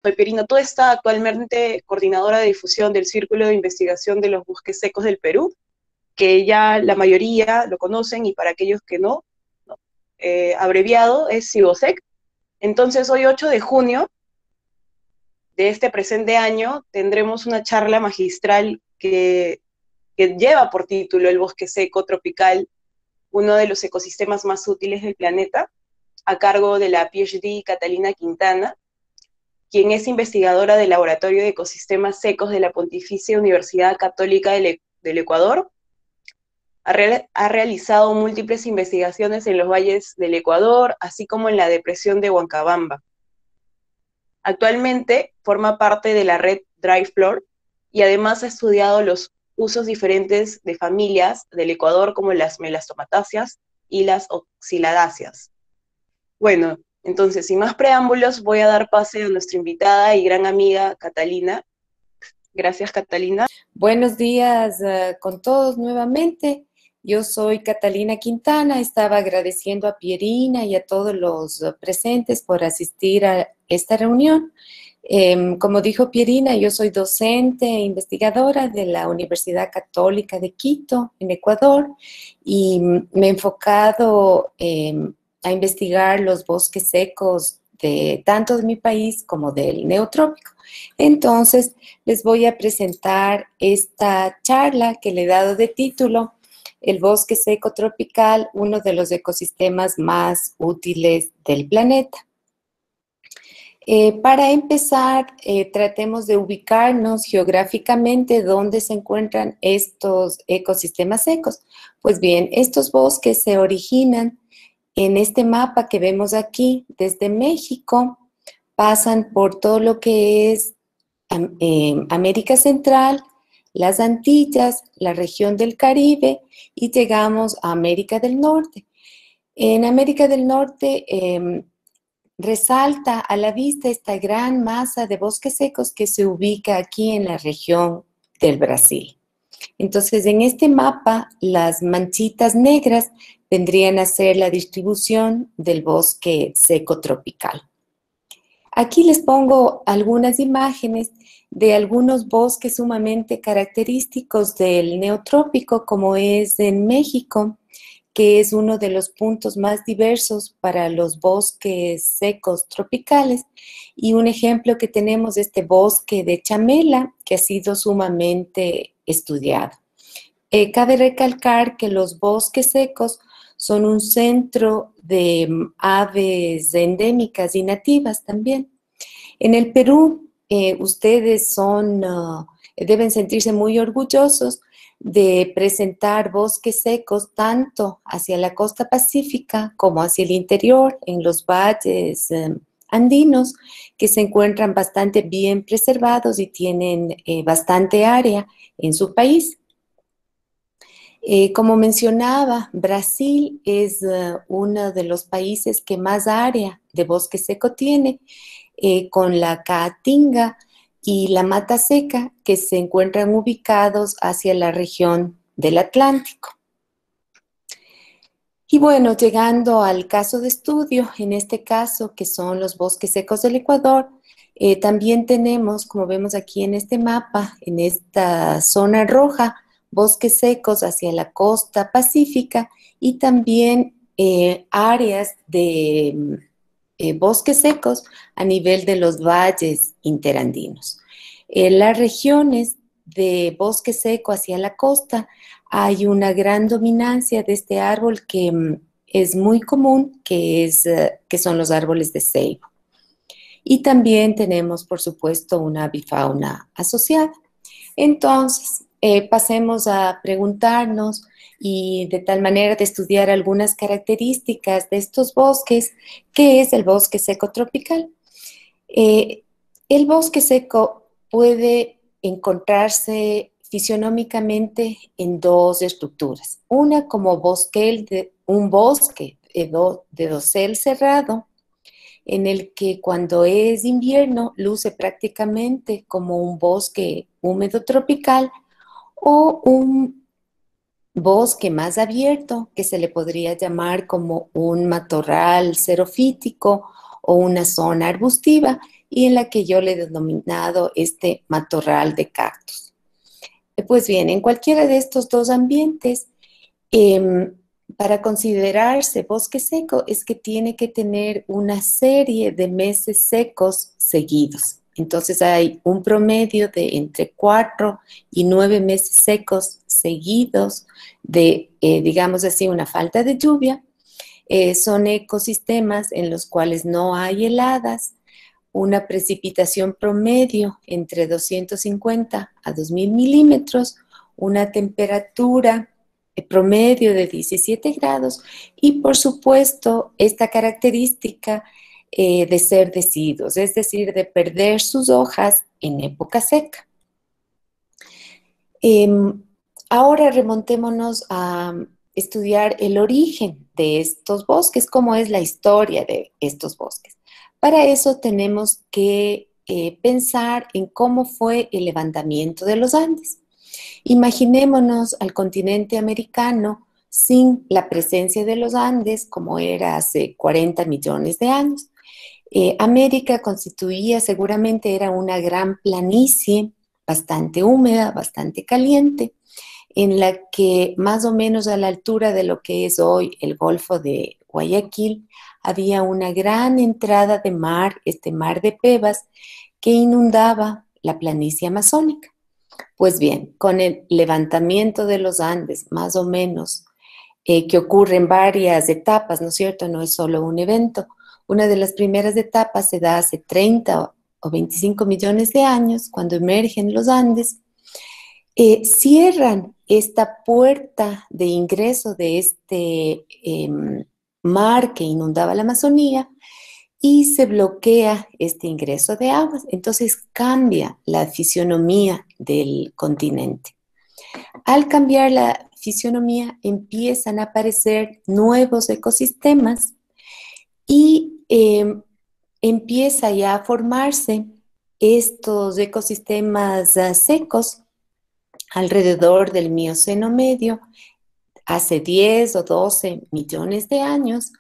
Soy Pierina Tuesta, actualmente coordinadora de difusión del Círculo de Investigación de los Bosques Secos del Perú, que ya la mayoría lo conocen y para aquellos que no, abreviado es CIBOSEC. Entonces, hoy 8 de junio de este presente año tendremos una charla magistral que lleva por título El bosque seco tropical, uno de los ecosistemas más útiles del planeta, a cargo de la PhD Catalina Quintana, quien es investigadora del Laboratorio de Ecosistemas Secos de la Pontificia Universidad Católica del Ecuador. Ha realizado múltiples investigaciones en los valles del Ecuador, así como en la depresión de Huancabamba. Actualmente forma parte de la red DryFloor y además ha estudiado los usos diferentes de familias del Ecuador como las melastomatáceas y las oxiladáceas. Bueno, entonces, sin más preámbulos, voy a dar pase a nuestra invitada y gran amiga Catalina. Gracias, Catalina. Buenos días con todos nuevamente. Yo soy Catalina Quintana. Estaba agradeciendo a Pierina y a todos los presentes por asistir a esta reunión. Como dijo Pierina, yo soy docente e investigadora de la Universidad Católica de Quito, en Ecuador, y me he enfocado a investigar los bosques secos de tanto de mi país como del neotrópico. Entonces, les voy a presentar esta charla que le he dado de título El bosque seco tropical, uno de los ecosistemas más útiles del planeta. Para empezar, tratemos de ubicarnos geográficamente dónde se encuentran estos ecosistemas secos. Pues bien, estos bosques se originan en este mapa que vemos aquí desde México, pasan por todo lo que es América Central, las Antillas, la región del Caribe y llegamos a América del Norte. En América del Norte resalta a la vista esta gran masa de bosques secos que se ubica aquí en la región del Brasil. Entonces, en este mapa, las manchitas negras vendrían a ser la distribución del bosque seco tropical. Aquí les pongo algunas imágenes de algunos bosques sumamente característicos del neotrópico, como es en México, que es uno de los puntos más diversos para los bosques secos tropicales. Y un ejemplo que tenemos es este bosque de Chamela, que ha sido sumamente estudiado. Cabe recalcar que los bosques secos son un centro de aves endémicas y nativas también. En el Perú, ustedes deben sentirse muy orgullosos de presentar bosques secos tanto hacia la costa pacífica como hacia el interior, en los valles andinos, que se encuentran bastante bien preservados y tienen bastante área en su país. Como mencionaba, Brasil es uno de los países que más área de bosque seco tiene, con la Caatinga y la Mata Seca, que se encuentran ubicados hacia la región del Atlántico. Y bueno, llegando al caso de estudio, en este caso, que son los bosques secos del Ecuador, también tenemos, como vemos aquí en este mapa, en esta zona roja, bosques secos hacia la costa pacífica y también áreas de bosques secos a nivel de los valles interandinos. En las regiones de bosque seco hacia la costa hay una gran dominancia de este árbol que es muy común, que son los árboles de ceibo. Y también tenemos, por supuesto, una avifauna asociada. Entonces, pasemos a preguntarnos y de tal manera de estudiar algunas características de estos bosques. ¿Qué es el bosque seco tropical? El bosque seco puede encontrarse fisionómicamente en dos estructuras. Una como un bosque de dosel cerrado, en el que cuando es invierno luce prácticamente como un bosque húmedo tropical, o un bosque más abierto que se le podría llamar como un matorral xerofítico o una zona arbustiva y en la que yo le he denominado este matorral de cactus. Pues bien, en cualquiera de estos dos ambientes, para considerarse bosque seco es que tiene que tener una serie de meses secos seguidos. Entonces hay un promedio de entre 4 y 9 meses secos seguidos de, digamos así, una falta de lluvia. Son ecosistemas en los cuales no hay heladas, una precipitación promedio entre 250 a 2000 milímetros, una temperatura promedio de 17 grados y, por supuesto, esta característica de ser deciduos, es decir, de perder sus hojas en época seca. Ahora remontémonos a estudiar el origen de estos bosques, cómo es la historia de estos bosques. Para eso tenemos que pensar en cómo fue el levantamiento de los Andes. Imaginémonos al continente americano sin la presencia de los Andes, como era hace 40 millones de años. América constituía, seguramente era una gran planicie, bastante húmeda, bastante caliente, en la que más o menos a la altura de lo que es hoy el Golfo de Guayaquil, había una gran entrada de mar, este mar de Pebas, que inundaba la planicie amazónica. Pues bien, con el levantamiento de los Andes, más o menos, que ocurre en varias etapas, ¿no es cierto? No es solo un evento. Una de las primeras etapas se da hace 30 o 25 millones de años, cuando emergen los Andes, cierran esta puerta de ingreso de este mar que inundaba la Amazonía y se bloquea este ingreso de aguas. Entonces cambia la fisionomía del continente. Al cambiar la fisionomía empiezan a aparecer nuevos ecosistemas y empieza ya a formarse estos ecosistemas secos alrededor del Mioceno medio, hace 10 o 12 millones de años,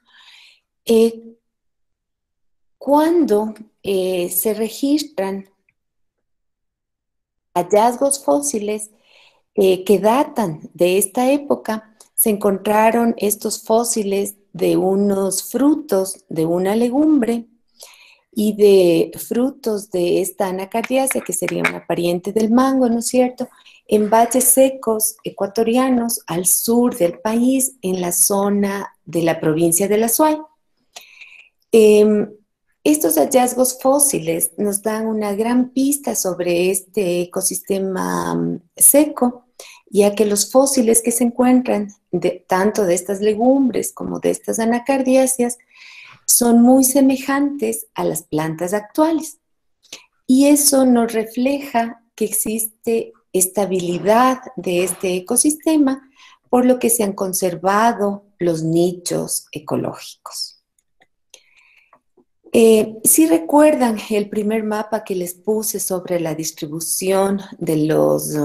cuando se registran hallazgos fósiles que datan de esta época. Se encontraron estos fósiles de unos frutos de una legumbre y de frutos de esta anacardiácea, que sería una pariente del mango, ¿no es cierto?, en valles secos ecuatorianos al sur del país, en la zona de la provincia del Azuay. Estos hallazgos fósiles nos dan una gran pista sobre este ecosistema seco, ya que los fósiles que se encuentran, tanto de estas legumbres como de estas anacardiáceas, son muy semejantes a las plantas actuales. Y eso nos refleja que existe estabilidad de este ecosistema, por lo que se han conservado los nichos ecológicos. Si recuerdan el primer mapa que les puse sobre la distribución de los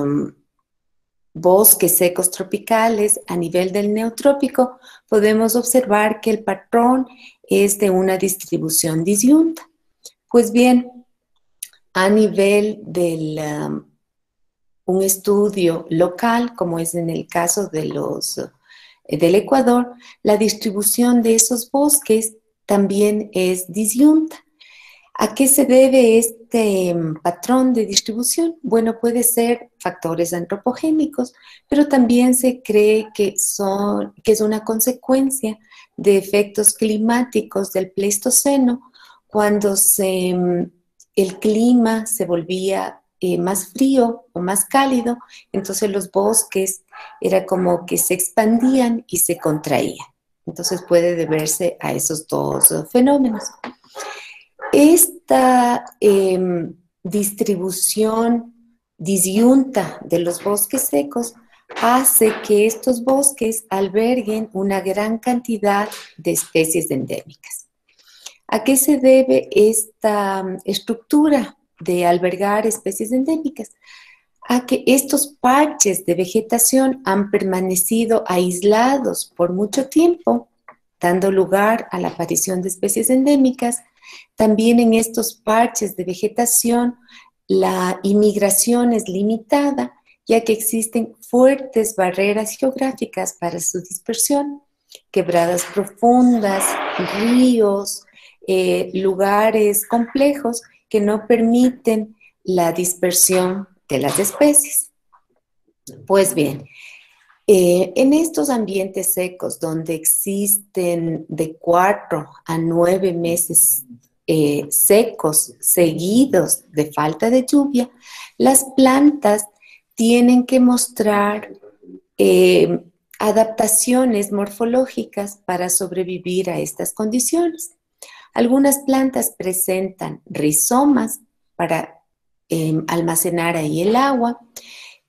bosques secos tropicales a nivel del neotrópico, podemos observar que el patrón es de una distribución disyunta. Pues bien, a nivel del un estudio local, como es en el caso de del Ecuador, la distribución de esos bosques también es disyunta. ¿A qué se debe este patrón de distribución? Bueno, puede ser factores antropogénicos, pero también se cree que es una consecuencia de efectos climáticos del Pleistoceno, cuando el clima se volvía más frío o más cálido, entonces los bosques era como que se expandían y se contraían. Entonces puede deberse a esos dos fenómenos. Esta distribución disyunta de los bosques secos hace que estos bosques alberguen una gran cantidad de especies endémicas. ¿A qué se debe esta estructura de albergar especies endémicas? A que estos parches de vegetación han permanecido aislados por mucho tiempo, dando lugar a la aparición de especies endémicas También en estos parches de vegetación, la inmigración es limitada, ya que existen fuertes barreras geográficas para su dispersión, quebradas profundas, ríos, lugares complejos que no permiten la dispersión de las especies. Pues bien, en estos ambientes secos donde existen de 4 a 9 meses secos seguidos de falta de lluvia, las plantas tienen que mostrar adaptaciones morfológicas para sobrevivir a estas condiciones. Algunas plantas presentan rizomas para almacenar ahí el agua,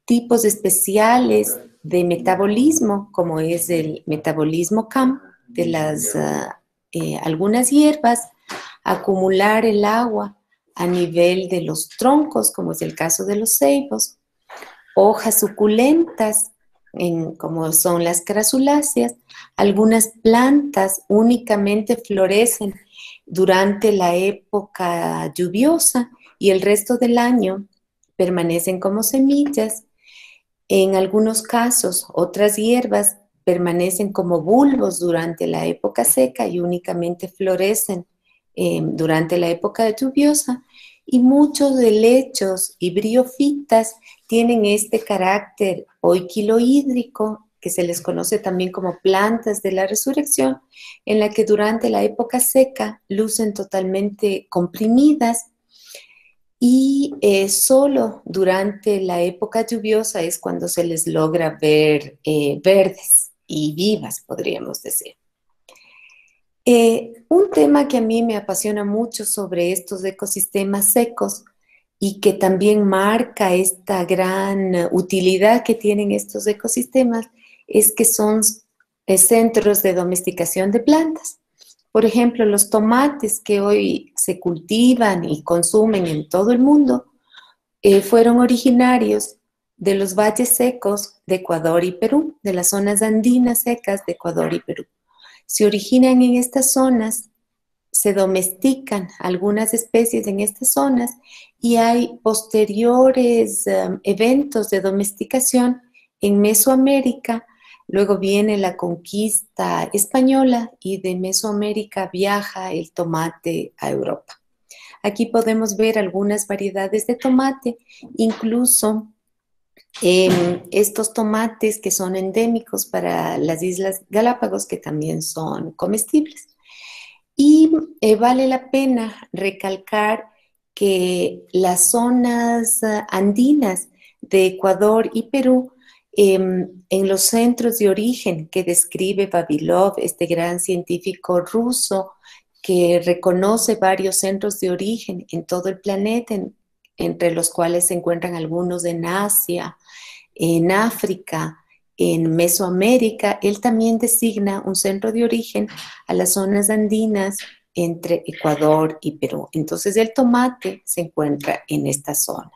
tipos especiales de metabolismo, como es el metabolismo CAM de algunas hierbas, acumular el agua a nivel de los troncos, como es el caso de los ceibos, hojas suculentas, como son las crasuláceas. Algunas plantas únicamente florecen durante la época lluviosa y el resto del año permanecen como semillas. En algunos casos, otras hierbas permanecen como bulbos durante la época seca y únicamente florecen durante la época lluviosa. Y muchos helechos y briofitas tienen este carácter oikilohídrico, que se les conoce también como plantas de la resurrección, en la que durante la época seca lucen totalmente comprimidas y solo durante la época lluviosa es cuando se les logra ver verdes y vivas, podríamos decir. Un tema que a mí me apasiona mucho sobre estos ecosistemas secos y que también marca esta gran utilidad que tienen estos ecosistemas es que son centros de domesticación de plantas. Por ejemplo, los tomates que hoy se cultivan y consumen en todo el mundo fueron originarios de los valles secos de Ecuador y Perú, de las zonas andinas secas de Ecuador y Perú. Se originan en estas zonas, se domestican algunas especies en estas zonas y hay posteriores eventos de domesticación en Mesoamérica. Luego viene la conquista española y de Mesoamérica viaja el tomate a Europa. Aquí podemos ver algunas variedades de tomate, incluso estos tomates que son endémicos para las Islas Galápagos, que también son comestibles. Y vale la pena recalcar que las zonas andinas de Ecuador y Perú, en los centros de origen que describe Vavilov, este gran científico ruso que reconoce varios centros de origen en todo el planeta, entre los cuales se encuentran algunos en Asia, en África, en Mesoamérica. Él también designa un centro de origen a las zonas andinas entre Ecuador y Perú. Entonces el tomate se encuentra en estas zonas.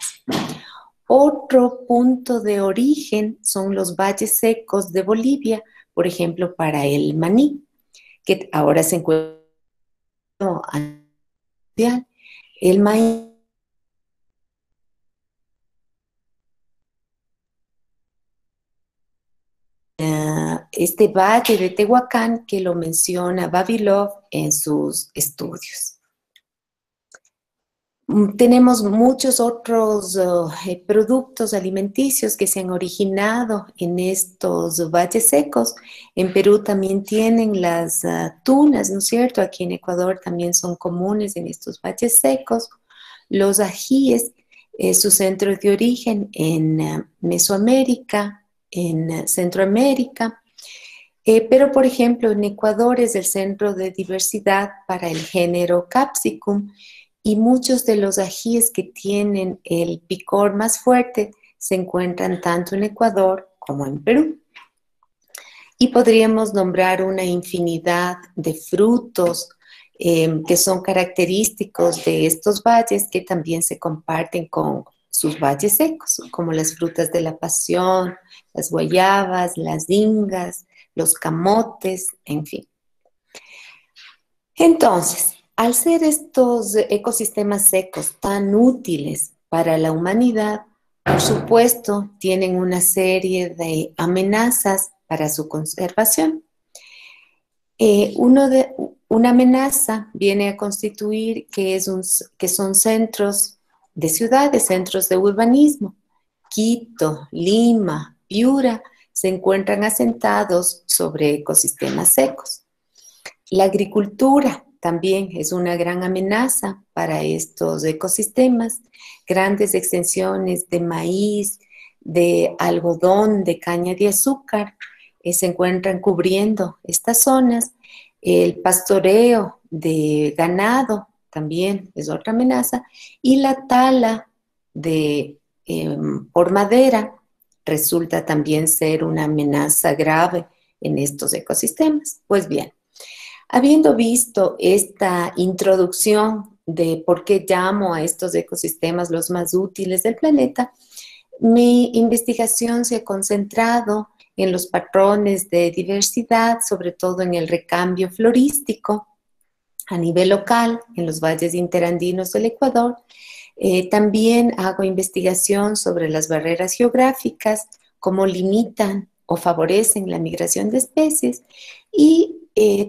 Otro punto de origen son los valles secos de Bolivia, por ejemplo, para el maní, que ahora se encuentra a nivel mundial. El maíz este valle de Tehuacán que lo menciona Vavilov en sus estudios. Tenemos muchos otros productos alimenticios que se han originado en estos valles secos. En Perú también tienen las tunas, ¿no es cierto? Aquí en Ecuador también son comunes en estos valles secos. Los ajíes, su centro de origen en Mesoamérica, en Centroamérica. Pero, por ejemplo, en Ecuador es el centro de diversidad para el género Capsicum y muchos de los ajíes que tienen el picor más fuerte se encuentran tanto en Ecuador como en Perú. Y podríamos nombrar una infinidad de frutos que son característicos de estos valles que también se comparten con sus valles secos, como las frutas de la pasión, las guayabas, las ingas, los camotes, en fin. Entonces, Al ser estos ecosistemas secos tan útiles para la humanidad, por supuesto, tienen una serie de amenazas para su conservación. Una amenaza viene a constituir que son centros de ciudades, centros de urbanismo. Quito, Lima, Piura se encuentran asentados sobre ecosistemas secos. La agricultura también es una gran amenaza para estos ecosistemas. Grandes extensiones de maíz, de algodón, de caña de azúcar se encuentran cubriendo estas zonas. El pastoreo de ganado también es otra amenaza. Y la tala por madera resulta también ser una amenaza grave en estos ecosistemas. Pues bien, habiendo visto esta introducción de por qué llamo a estos ecosistemas los más útiles del planeta, mi investigación se ha concentrado en los patrones de diversidad, sobre todo en el recambio florístico a nivel local, en los valles interandinos del Ecuador. También hago investigación sobre las barreras geográficas, cómo limitan o favorecen la migración de especies, y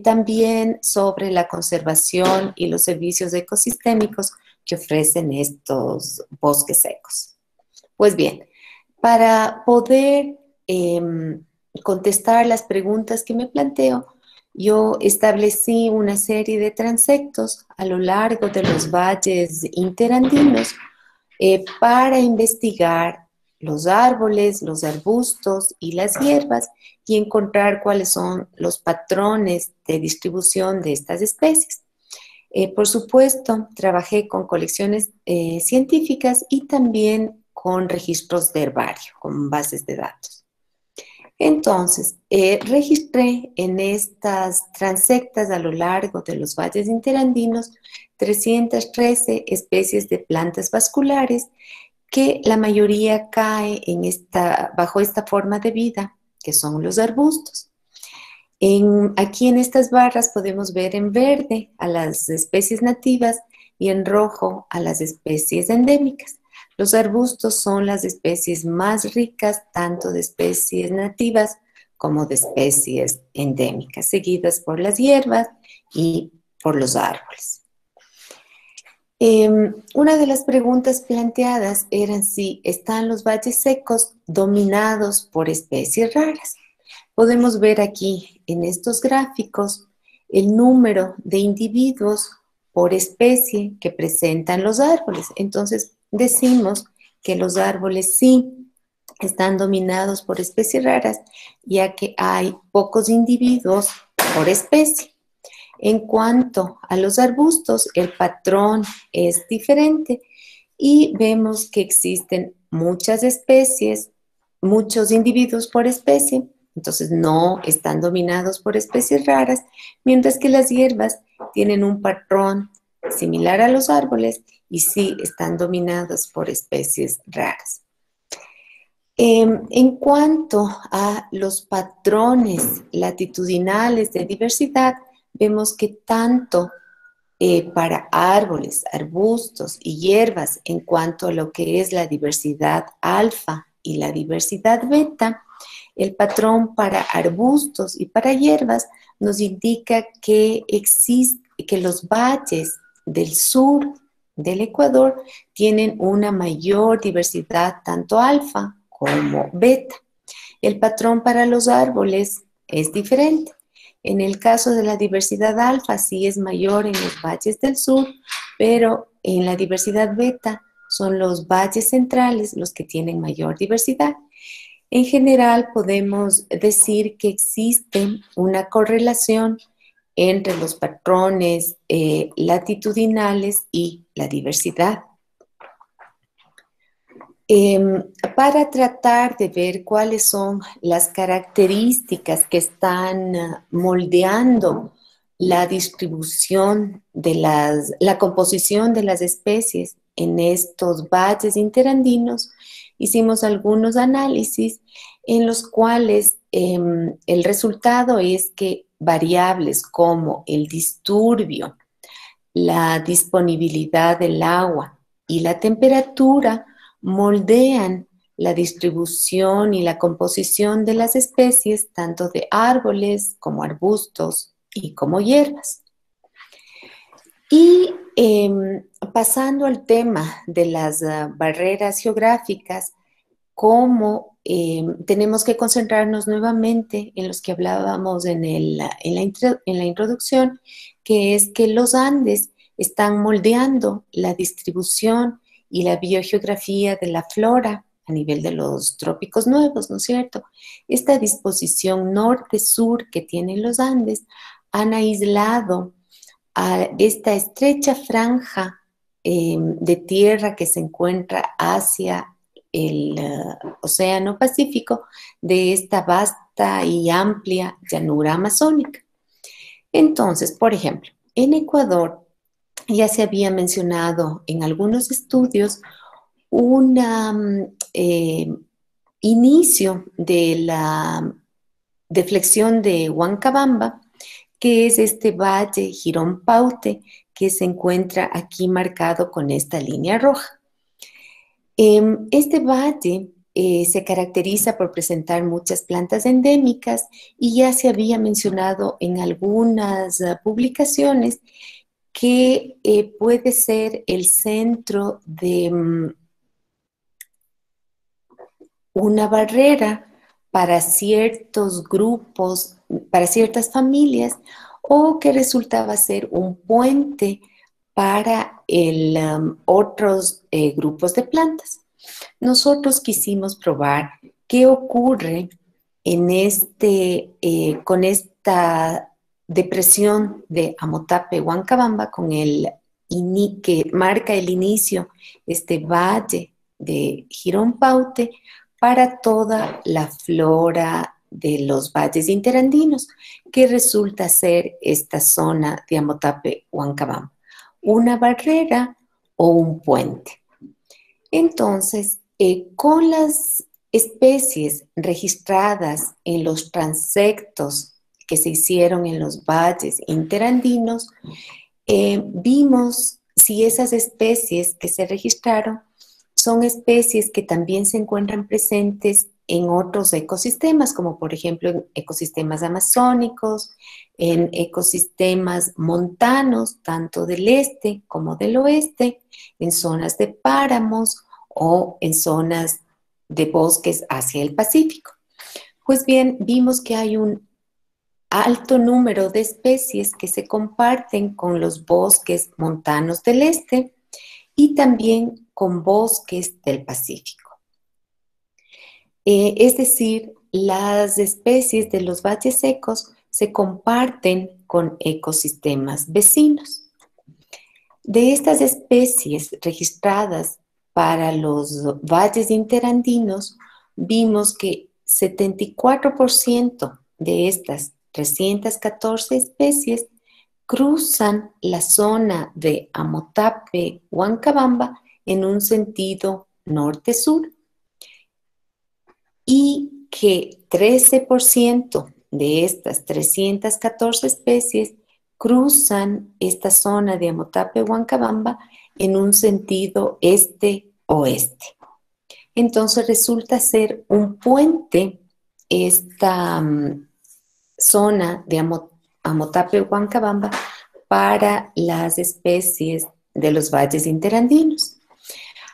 también sobre la conservación y los servicios ecosistémicos que ofrecen estos bosques secos. Pues bien, para poder contestar las preguntas que me planteo, yo establecí una serie de transectos a lo largo de los valles interandinos para investigar los árboles, los arbustos y las hierbas y encontrar cuáles son los patrones de distribución de estas especies. Por supuesto, trabajé con colecciones científicas y también con registros de herbario, con bases de datos. Entonces, registré en estas transectas a lo largo de los valles interandinos 313 especies de plantas vasculares, que la mayoría cae bajo esta forma de vida, que son los arbustos. Aquí en estas barras podemos ver en verde a las especies nativas y en rojo a las especies endémicas. Los arbustos son las especies más ricas, tanto de especies nativas como de especies endémicas, seguidas por las hierbas y por los árboles. Una de las preguntas planteadas eran si están los valles secos dominados por especies raras. Podemos ver aquí en estos gráficos el número de individuos por especie que presentan los árboles. Entonces decimos que los árboles sí están dominados por especies raras, ya que hay pocos individuos por especie. En cuanto a los arbustos, el patrón es diferente y vemos que existen muchas especies, muchos individuos por especie, entonces no están dominados por especies raras, mientras que las hierbas tienen un patrón similar a los árboles y sí están dominadas por especies raras. En cuanto a los patrones latitudinales de diversidad, vemos que tanto para árboles, arbustos y hierbas, en cuanto a lo que es la diversidad alfa y la diversidad beta, el patrón para arbustos y para hierbas nos indica que los valles del sur del Ecuador tienen una mayor diversidad tanto alfa como beta. El patrón para los árboles es diferente. En el caso de la diversidad alfa sí es mayor en los valles del sur, pero en la diversidad beta son los valles centrales los que tienen mayor diversidad. En general podemos decir que existe una correlación entre los patrones latitudinales y la diversidad. Para tratar de ver cuáles son las características que están moldeando la distribución de la composición de las especies en estos valles interandinos, hicimos algunos análisis en los cuales el resultado es que variables como el disturbio la disponibilidad del agua y la temperatura moldean la distribución y la composición de las especies, tanto de árboles como arbustos y como hierbas. Y pasando al tema de las barreras geográficas, cómo tenemos que concentrarnos nuevamente en los que hablábamos en la introducción, que es que los Andes están moldeando la distribución y la biogeografía de la flora a nivel de los trópicos nuevos, ¿no es cierto? Esta disposición norte-sur que tienen los Andes han aislado a esta estrecha franja de tierra que se encuentra hacia el Océano Pacífico de esta vasta y amplia llanura amazónica. Entonces, por ejemplo, en Ecuador ya se había mencionado en algunos estudios un inicio de la deflexión de Huancabamba, que es este valle Girón Paute que se encuentra aquí marcado con esta línea roja. Este valle se caracteriza por presentar muchas plantas endémicas y ya se había mencionado en algunas publicaciones que puede ser el centro de una barrera para ciertos grupos, para ciertas familias, o que resultaba ser un puente para otros grupos de plantas. Nosotros quisimos probar qué ocurre con esta depresión de Amotape-Huancabamba, que marca el inicio, este valle de Girón Paute, para toda la flora de los valles interandinos, que resulta ser esta zona de Amotape-Huancabamba, una barrera o un puente. Entonces, con las especies registradas en los transectos que se hicieron en los valles interandinos, vimos si esas especies que se registraron son especies que también se encuentran presentes en otros ecosistemas, como por ejemplo en ecosistemas amazónicos, en ecosistemas montanos, tanto del este como del oeste, en zonas de páramos o en zonas de bosques hacia el Pacífico. Pues bien, vimos que hay un alto número de especies que se comparten con los bosques montanos del este y también con bosques del Pacífico. Es decir, las especies de los valles secos se comparten con ecosistemas vecinos. De estas especies registradas para los valles interandinos, vimos que 74% de estas 314 especies cruzan la zona de Amotape-Huancabamba en un sentido norte-sur y que 13% de estas 314 especies cruzan esta zona de Amotape-Huancabamba en un sentido este-oeste. Entonces resulta ser un puente esta zona de Amotape-Huancabamba para las especies de los valles interandinos.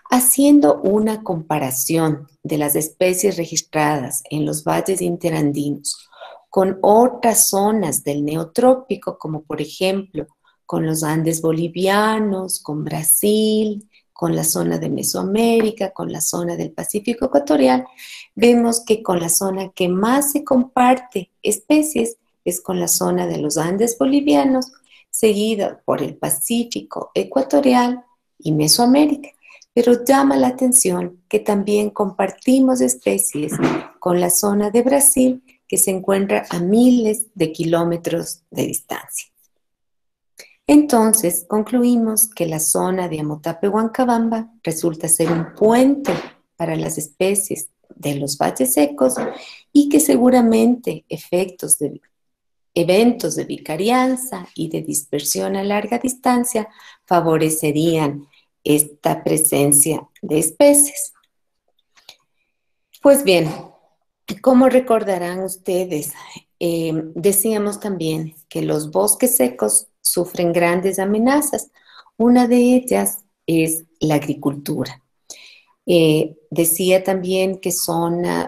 Haciendo una comparación de las especies registradas en los valles interandinos con otras zonas del neotrópico, como por ejemplo con los Andes bolivianos, con Brasil, con la zona de Mesoamérica, con la zona del Pacífico ecuatorial, vemos que con la zona que más se comparte especies es con la zona de los Andes bolivianos, seguida por el Pacífico ecuatorial y Mesoamérica. Pero llama la atención que también compartimos especies con la zona de Brasil, que se encuentra a miles de kilómetros de distancia. Entonces, concluimos que la zona de Amotape-Huancabamba resulta ser un puente para las especies de los valles secos y que seguramente efectos de eventos de vicarianza y de dispersión a larga distancia favorecerían esta presencia de especies. Pues bien, como recordarán ustedes, decíamos también que los bosques secos sufren grandes amenazas. Una de ellas es la agricultura. Decía también que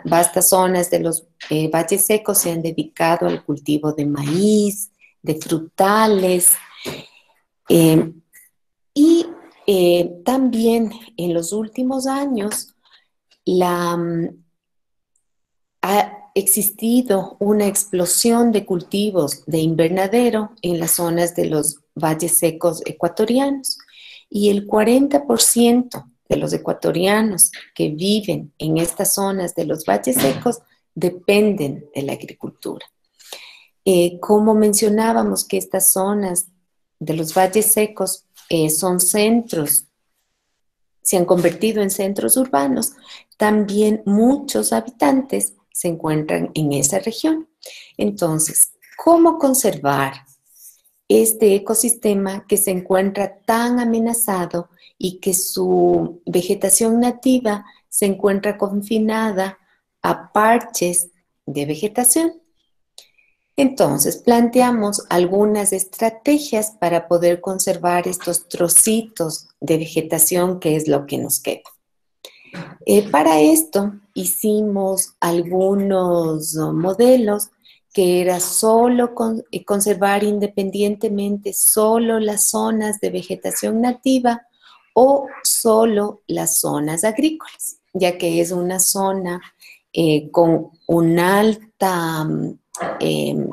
vastas zonas de los valles secos se han dedicado al cultivo de maíz, de frutales, y también en los últimos años ha existido una explosión de cultivos de invernadero en las zonas de los valles secos ecuatorianos, y el 40% de los ecuatorianos que viven en estas zonas de los valles secos dependen de la agricultura. Como mencionábamos que estas zonas de los valles secos son centros, se han convertido en centros urbanos, también muchos habitantes se encuentran en esa región. Entonces, ¿cómo conservar este ecosistema que se encuentra tan amenazado y que su vegetación nativa se encuentra confinada a parches de vegetación? Entonces, planteamos algunas estrategias para poder conservar estos trocitos de vegetación, que es lo que nos queda. Para esto hicimos algunos modelos que era solo conservar independientemente solo las zonas de vegetación nativa o solo las zonas agrícolas, ya que es una zona con una alta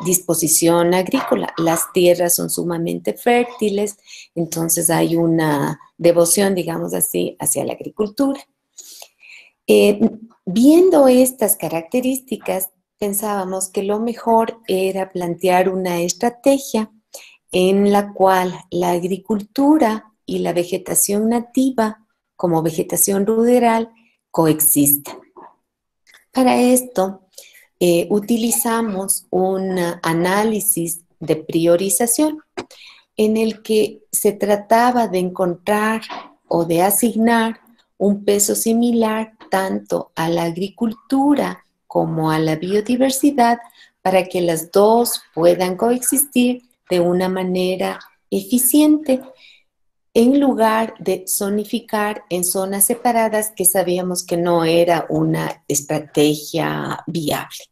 disposición agrícola. Las tierras son sumamente fértiles, entonces hay una devoción, digamos así, hacia la agricultura. Viendo estas características, pensábamos que lo mejor era plantear una estrategia en la cual la agricultura y la vegetación nativa, como vegetación ruderal, coexistan. Para esto, utilizamos un análisis de priorización en el que se trataba de encontrar o de asignar un peso similar tanto a la agricultura como a la biodiversidad para que las dos puedan coexistir de una manera eficiente, en lugar de zonificar en zonas separadas, que sabíamos que no era una estrategia viable.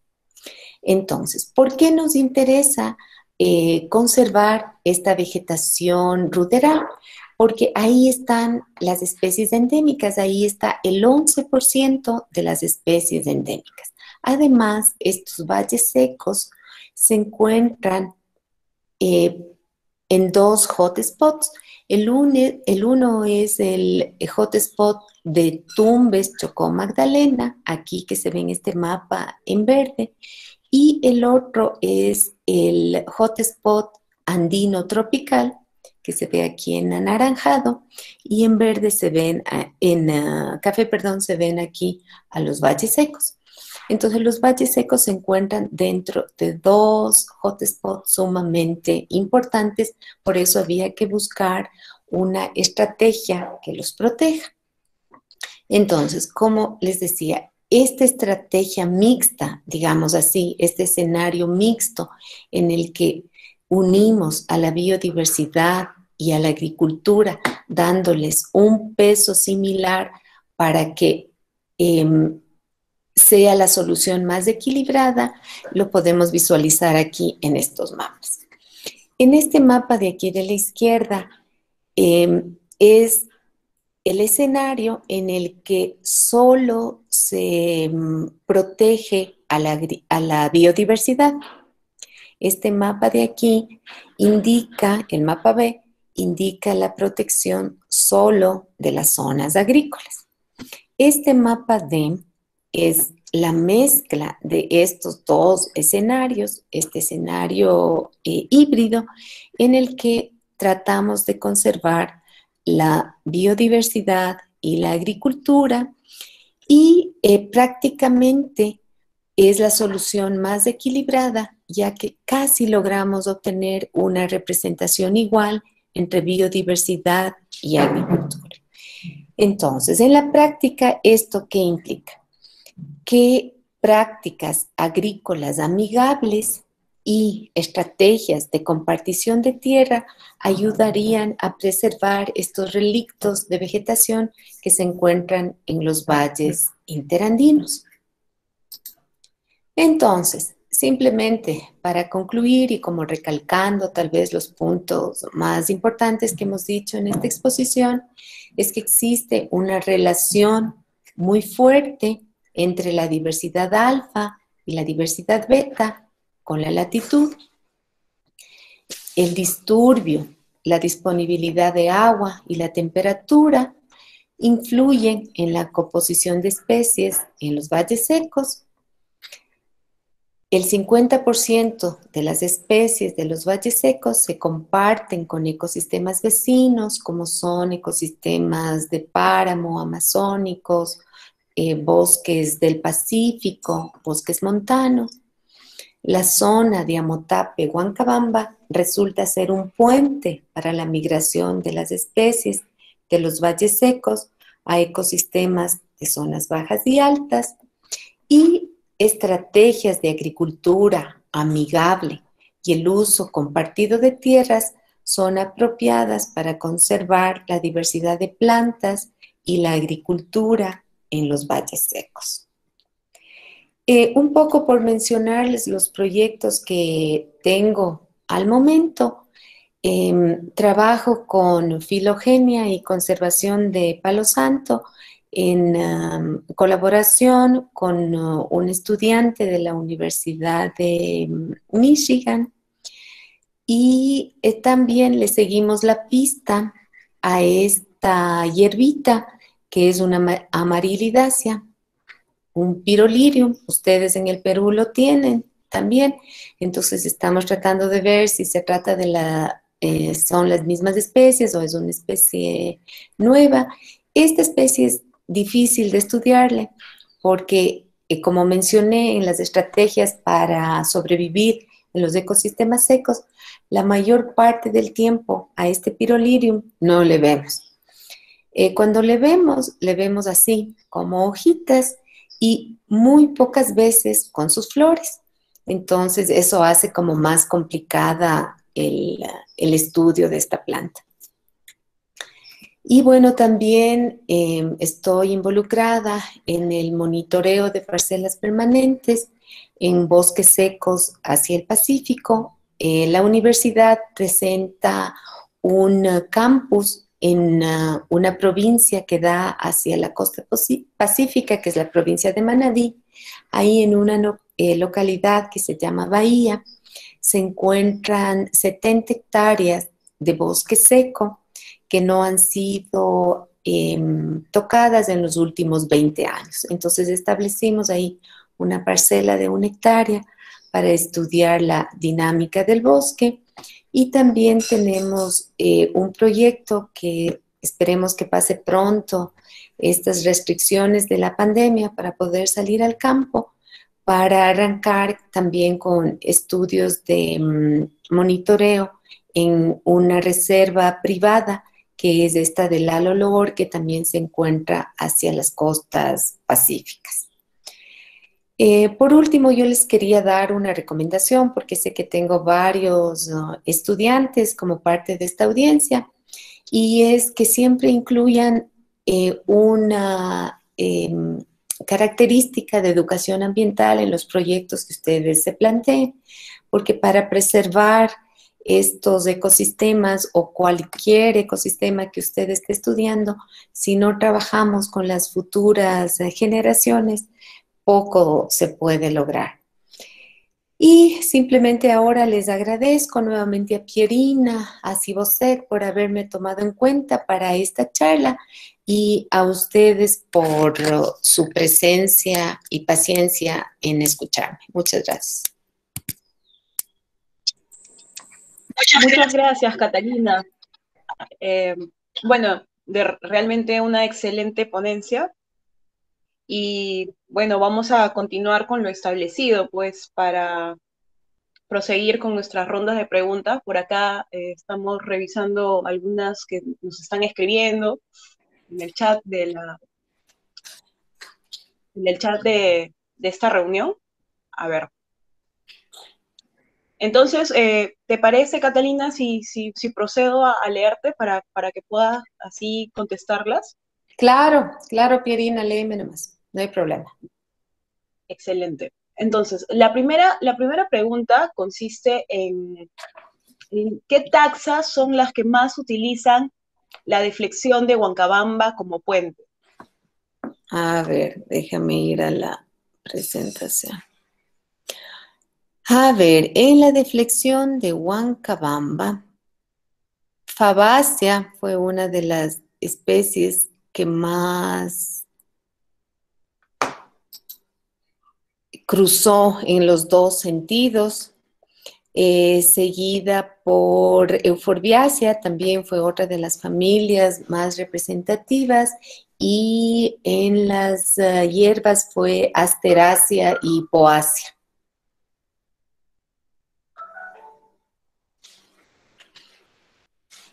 Entonces, ¿por qué nos interesa conservar esta vegetación ruderal? Porque ahí están las especies endémicas, ahí está el 11% de las especies endémicas. Además, estos valles secos se encuentran en dos hotspots. El uno es el hotspot de Tumbes, Chocó, Magdalena, aquí que se ve en este mapa en verde, y el otro es el hotspot andino tropical, que se ve aquí en anaranjado, y en verde se ven, café, perdón, se ven aquí a los valles secos. Entonces, los valles secos se encuentran dentro de dos hotspots sumamente importantes, por eso había que buscar una estrategia que los proteja. Entonces, como les decía, esta estrategia mixta, digamos así, este escenario mixto en el que unimos a la biodiversidad y a la agricultura, dándoles un peso similar para que sea la solución más equilibrada, lo podemos visualizar aquí en estos mapas. En este mapa de aquí de la izquierda es el escenario en el que solo se protege a la biodiversidad. Este mapa de aquí indica, el mapa B, indica la protección solo de las zonas agrícolas. Este mapa D es la mezcla de estos dos escenarios, este escenario híbrido, en el que tratamos de conservar la biodiversidad y la agricultura, y prácticamente es la solución más equilibrada, ya que casi logramos obtener una representación igual entre biodiversidad y agricultura. Entonces, en la práctica, ¿esto qué implica? Que prácticas agrícolas amigables y estrategias de compartición de tierra ayudarían a preservar estos relictos de vegetación que se encuentran en los valles interandinos. Entonces, simplemente para concluir y como recalcando tal vez los puntos más importantes que hemos dicho en esta exposición, es que existe una relación muy fuerte entre la diversidad alfa y la diversidad beta con la latitud. El disturbio, la disponibilidad de agua y la temperatura influyen en la composición de especies en los valles secos. El 50% de las especies de los valles secos se comparten con ecosistemas vecinos, como son ecosistemas de páramo, amazónicos, bosques del Pacífico, bosques montanos. La zona de Amotape-Huancabamba resulta ser un puente para la migración de las especies de los valles secos a ecosistemas de zonas bajas y altas, y estrategias de agricultura amigable y el uso compartido de tierras son apropiadas para conservar la diversidad de plantas y la agricultura en los valles secos. Un poco por mencionarles los proyectos que tengo al momento. Trabajo con filogenia y conservación de palo santo en colaboración con un estudiante de la Universidad de Michigan, y también le seguimos la pista a esta hierbita que es una amarilidácea, un pirolirium. Ustedes en el Perú lo tienen también, entonces estamos tratando de ver si se trata de son las mismas especies o es una especie nueva. Esta especie es difícil de estudiarle porque, como mencioné, en las estrategias para sobrevivir en los ecosistemas secos, la mayor parte del tiempo a este pirolirium no le vemos. Cuando le vemos así, como hojitas, y muy pocas veces con sus flores. Entonces, eso hace como más complicada el estudio de esta planta. Y bueno, también estoy involucrada en el monitoreo de parcelas permanentes en bosques secos hacia el Pacífico. La universidad presenta un campus en una provincia que da hacia la costa pacífica, que es la provincia de Manabí. Ahí en una localidad que se llama Bahía, se encuentran 70 hectáreas de bosque seco que no han sido tocadas en los últimos 20 años. Entonces establecimos ahí una parcela de 1 hectárea para estudiar la dinámica del bosque, y también tenemos un proyecto que esperemos que pase pronto estas restricciones de la pandemia para poder salir al campo, para arrancar también con estudios de monitoreo en una reserva privada que es esta del Alolor, que también se encuentra hacia las costas pacíficas. Por último, yo les quería dar una recomendación porque sé que tengo varios estudiantes como parte de esta audiencia, y es que siempre incluyan una característica de educación ambiental en los proyectos que ustedes se planteen, porque para preservar estos ecosistemas o cualquier ecosistema que usted esté estudiando, si no trabajamos con las futuras generaciones, poco se puede lograr. Y simplemente ahora les agradezco nuevamente a Pierina, a Cibosec por haberme tomado en cuenta para esta charla, y a ustedes por su presencia y paciencia en escucharme. Muchas gracias. Muchas gracias, Catalina. Bueno, realmente una excelente ponencia. Y bueno, vamos a continuar con lo establecido, pues, para proseguir con nuestras rondas de preguntas. Por acá estamos revisando algunas que nos están escribiendo en el chat en el chat de esta reunión. A ver. Entonces, ¿te parece, Catalina, si procedo a leerte para que puedas así contestarlas? Claro, claro, Pierina, léeme nomás, no hay problema. Excelente. Entonces, la primera pregunta consiste en qué taxas son las que más utilizan la deflexión de Huancabamba como puente. A ver, déjame ir a la presentación. A ver, en la deflexión de Huancabamba, Fabacia fue una de las especies que más cruzó en los dos sentidos, seguida por Euphorbiaceae, también fue otra de las familias más representativas, y en las hierbas fue Asteraceae y Poaceae.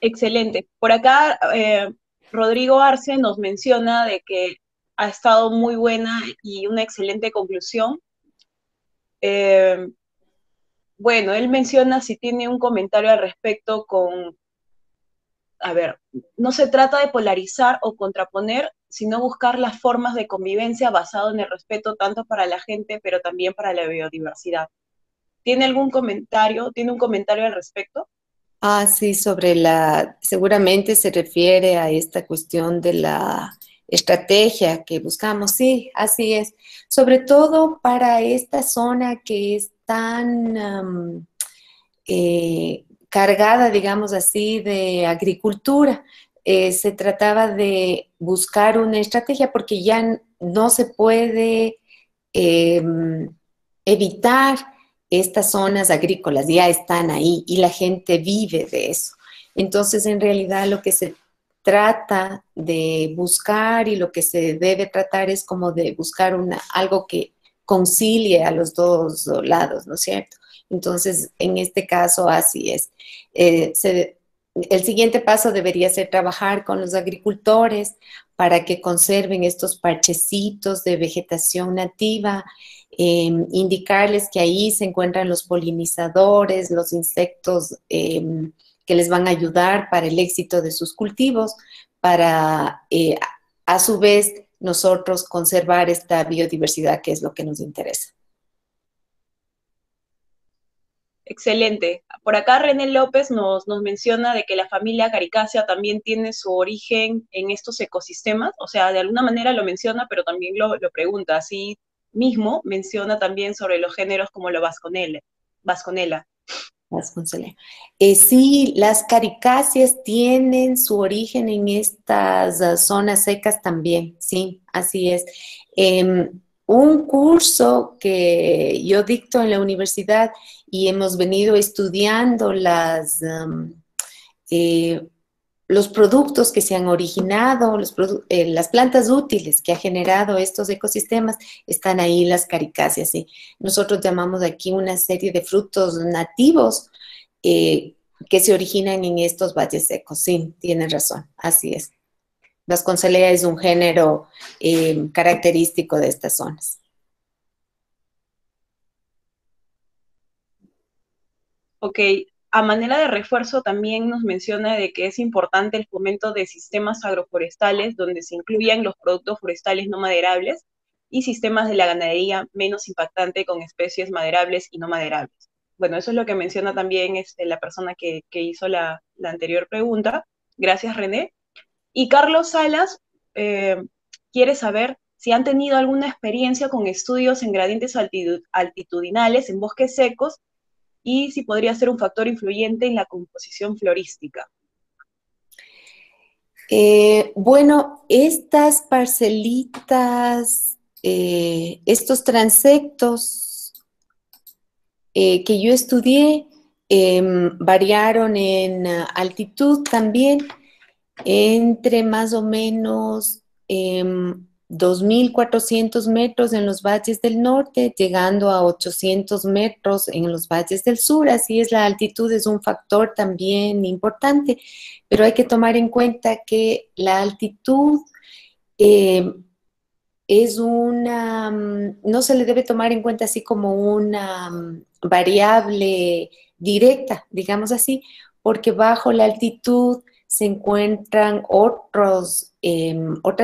Excelente. Por acá, Rodrigo Arce nos menciona de que ha estado muy buena y una excelente conclusión. Bueno, él menciona si tiene un comentario al respecto a ver, no se trata de polarizar o contraponer, sino buscar las formas de convivencia basado en el respeto tanto para la gente, pero también para la biodiversidad. ¿Tiene algún comentario? ¿Tiene un comentario al respecto? Ah, sí, seguramente se refiere a esta cuestión de la estrategia que buscamos. Sí, así es. Sobre todo para esta zona que es tan cargada, digamos así, de agricultura. Se trataba de buscar una estrategia porque ya no se puede eh, evitar estas zonas agrícolas, ya están ahí y la gente vive de eso. Entonces, en realidad lo que se trata de buscar y lo que se debe tratar es como de buscar algo que concilie a los dos lados, ¿no es cierto? Entonces, en este caso, así es. El siguiente paso debería ser trabajar con los agricultores para que conserven estos parchecitos de vegetación nativa, indicarles que ahí se encuentran los polinizadores, los insectos que les van a ayudar para el éxito de sus cultivos, para a su vez nosotros conservar esta biodiversidad que es lo que nos interesa. Excelente. Por acá René López nos menciona de que la familia Caricacia también tiene su origen en estos ecosistemas, o sea, de alguna manera lo menciona, pero también lo pregunta. Así mismo menciona también sobre los géneros como la vasconela. Vasconcelos. Sí, las caricacias tienen su origen en estas zonas secas también, sí, así es. Un curso que yo dicto en la universidad y hemos venido estudiando eh, los productos que se han originado, las plantas útiles que ha generado estos ecosistemas, están ahí las caricacias. ¿Sí? Nosotros llamamos aquí una serie de frutos nativos que se originan en estos valles secos. Sí, tienes razón, así es. Vasconcelea es un género característico de estas zonas. Ok, a manera de refuerzo también nos menciona de que es importante el fomento de sistemas agroforestales donde se incluyan los productos forestales no maderables y sistemas de la ganadería menos impactante con especies maderables y no maderables. Bueno, eso es lo que menciona también la persona que hizo la anterior pregunta. Gracias, René. Y Carlos Salas eh, quiere saber si han tenido alguna experiencia con estudios en gradientes altitudinales en bosques secos y si podría ser un factor influyente en la composición florística. Bueno, estas parcelitas, estos transectos que yo estudié variaron en altitud también, entre más o menos 2.400 metros en los valles del norte, llegando a 800 metros en los valles del sur. Así es, la altitud es un factor también importante, pero hay que tomar en cuenta que la altitud eh, es una, no se le debe tomar en cuenta así como una variable directa, digamos así, porque bajo la altitud se encuentran otras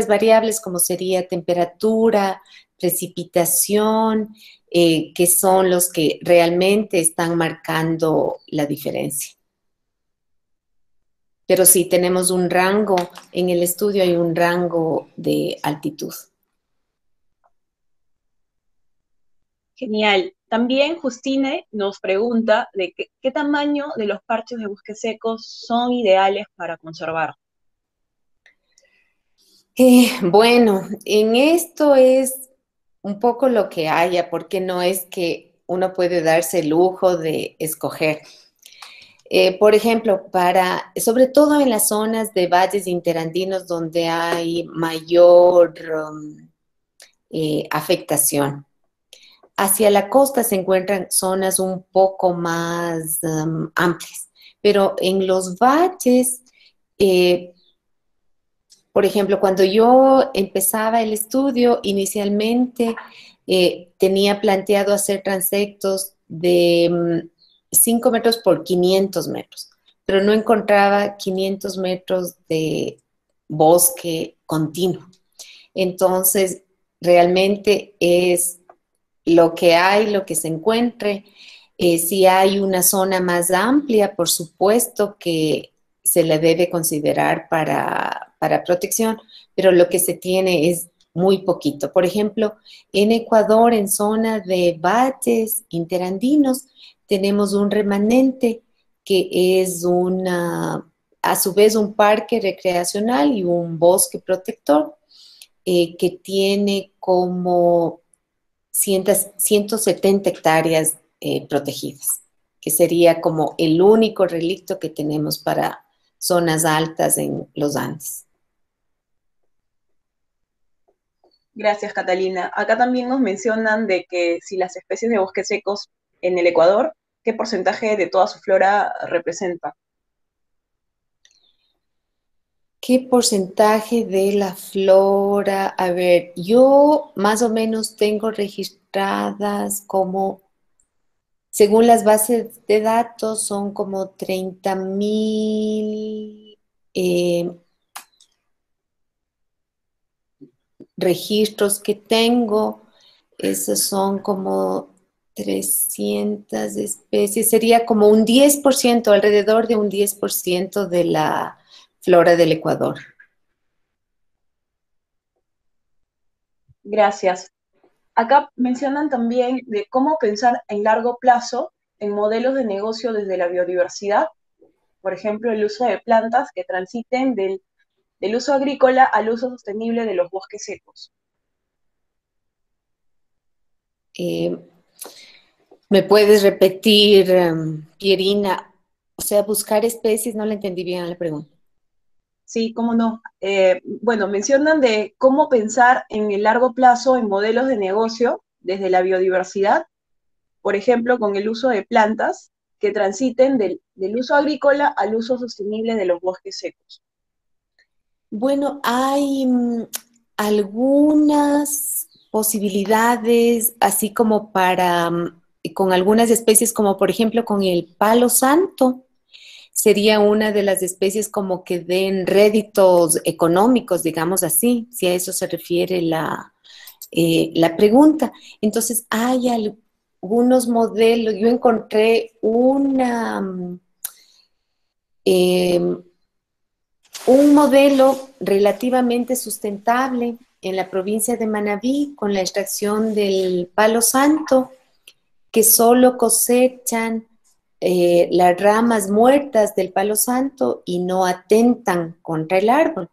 variables como sería temperatura, precipitación, que son los que realmente están marcando la diferencia. Pero sí tenemos un rango, en el estudio hay un rango de altitud. Genial. También Justine nos pregunta de qué tamaño de los parches de bosques secos son ideales para conservar. Bueno, en esto es un poco lo que haya, porque no es que uno puede darse el lujo de escoger. Por ejemplo, sobre todo en las zonas de valles interandinos donde hay mayor afectación. Hacia la costa se encuentran zonas un poco más amplias, pero en los valles, eh, por ejemplo, cuando yo empezaba el estudio, inicialmente tenía planteado hacer transectos de 5 metros por 500 metros, pero no encontraba 500 metros de bosque continuo. Entonces, realmente es lo que hay, lo que se encuentre. Si hay una zona más amplia, por supuesto que se le debe considerar para protección, pero lo que se tiene es muy poquito. Por ejemplo, en Ecuador, en zona de valles interandinos, tenemos un remanente que es a su vez un parque recreacional y un bosque protector que tiene como 170 hectáreas protegidas, que sería como el único relicto que tenemos para zonas altas en los Andes. Gracias, Catalina. Acá también nos mencionan de que si las especies de bosques secos en el Ecuador, ¿qué porcentaje de toda su flora representa? ¿Qué porcentaje de la flora? A ver, yo más o menos tengo registradas como, según las bases de datos, son como 30.000 registros que tengo. Esos son como 300 especies. Sería como un 10%, alrededor de un 10% de la flora del Ecuador. Gracias. Acá mencionan también de cómo pensar en largo plazo en modelos de negocio desde la biodiversidad, por ejemplo, el uso de plantas que transiten del uso agrícola al uso sostenible de los bosques secos. Eh, ¿Me puedes repetir, Pierina? O sea, buscar especies, no le entendí bien la pregunta. Sí, cómo no. Bueno, mencionan de cómo pensar en el largo plazo en modelos de negocio desde la biodiversidad, por ejemplo, con el uso de plantas que transiten del uso agrícola al uso sostenible de los bosques secos. Bueno, hay algunas posibilidades, así como con algunas especies, como por ejemplo con el palo santo, sería una de las especies como que den réditos económicos, digamos así, si a eso se refiere la pregunta. Entonces, hay algunos modelos, yo encontré eh, un modelo relativamente sustentable en la provincia de Manabí con la extracción del palo santo, que solo cosechan las ramas muertas del palo santo y no atentan contra el árbol.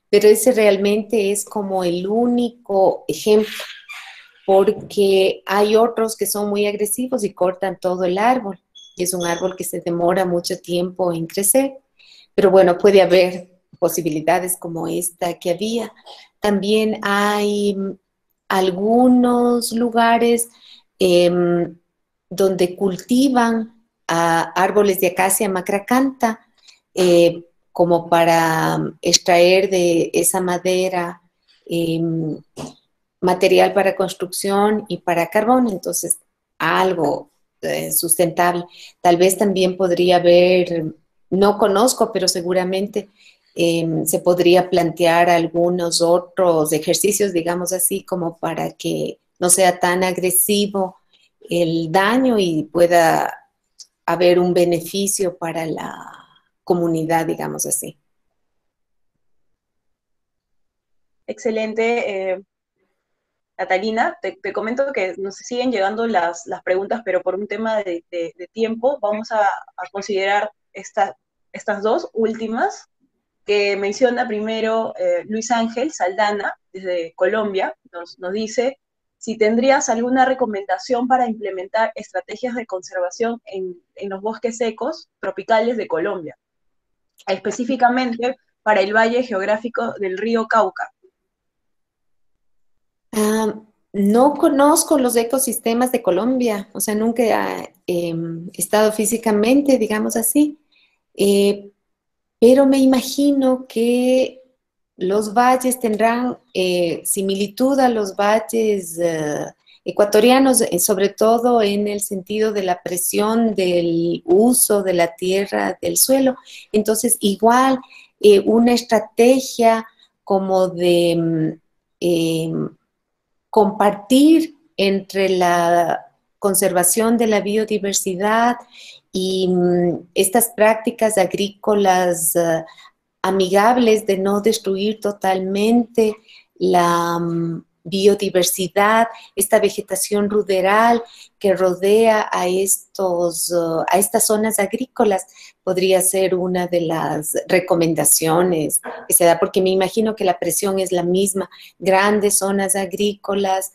Pero ese realmente es como el único ejemplo, porque hay otros que son muy agresivos y cortan todo el árbol. Y es un árbol que se demora mucho tiempo en crecer. Pero bueno, puede haber posibilidades como esta que había. También hay algunos lugares donde cultivan árboles de acacia macracantha, como para extraer de esa madera material para construcción y para carbón, entonces algo sustentable. Tal vez también podría haber, no conozco, pero seguramente se podría plantear algunos otros ejercicios, digamos así, como para que no sea tan agresivo el daño y pueda haber un beneficio para la comunidad, digamos así. Excelente, Catalina. Te comento que nos siguen llegando las preguntas, pero por un tema de tiempo vamos a considerar estas dos últimas que menciona primero Luis Ángel Saldana, desde Colombia. Nos dice si tendrías alguna recomendación para implementar estrategias de conservación en los bosques secos tropicales de Colombia, específicamente para el valle geográfico del río Cauca. No conozco los ecosistemas de Colombia, o sea, nunca he estado físicamente, digamos así, pero me imagino que los valles tendrán similitud a los valles ecuatorianos, sobre todo en el sentido de la presión del uso de la tierra, del suelo. Entonces, igual una estrategia como de compartir entre la conservación de la biodiversidad y estas prácticas agrícolas amigables de no destruir totalmente la biodiversidad, esta vegetación ruderal que rodea a estas zonas agrícolas, podría ser una de las recomendaciones que se da, porque me imagino que la presión es la misma, grandes zonas agrícolas,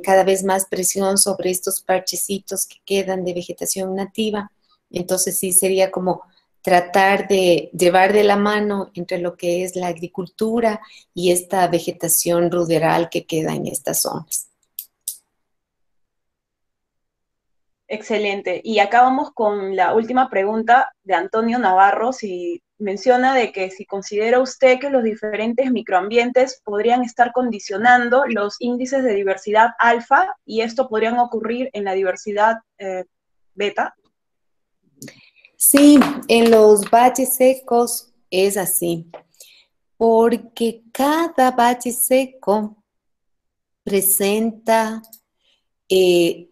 cada vez más presión sobre estos parchecitos que quedan de vegetación nativa. Entonces sí sería como tratar de llevar de la mano entre lo que es la agricultura y esta vegetación ruderal que queda en estas zonas. Excelente. Y acá vamos con la última pregunta de Antonio Navarro, si menciona de que si considera usted que los diferentes microambientes podrían estar condicionando los índices de diversidad alfa y esto podrían ocurrir en la diversidad beta. Sí, en los valles secos es así, porque cada valle seco presenta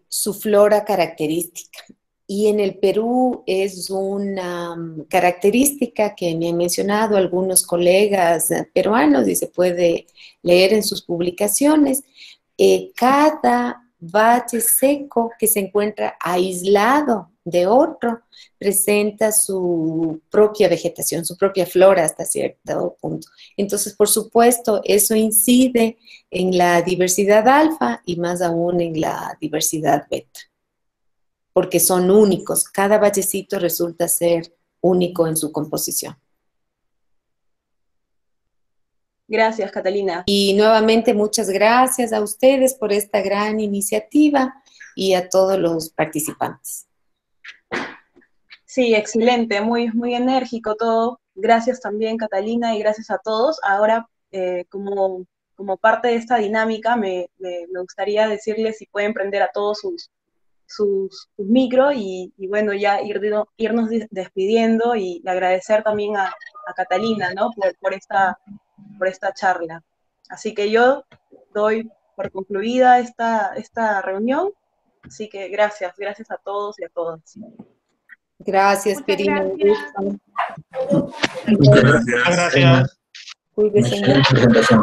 su flora característica. Y en el Perú es una característica que me han mencionado algunos colegas peruanos y se puede leer en sus publicaciones. Cada valle seco que se encuentra aislado de otro presenta su propia vegetación, su propia flora hasta cierto punto. Entonces, por supuesto, eso incide en la diversidad alfa y más aún en la diversidad beta, porque son únicos. Cada vallecito resulta ser único en su composición. Gracias, Catalina. Y nuevamente muchas gracias a ustedes por esta gran iniciativa y a todos los participantes. Sí, excelente, muy enérgico todo. Gracias también, Catalina, y gracias a todos. Ahora, como parte de esta dinámica, me gustaría decirles si pueden prender a todos sus micros y bueno, ya irnos despidiendo y agradecer también a Catalina, ¿no? por esta charla. Así que yo doy por concluida esta reunión. Así que gracias a todos y a todas. Gracias, Pirina. Muchas gracias. Gracias. Cuídense. Gracias.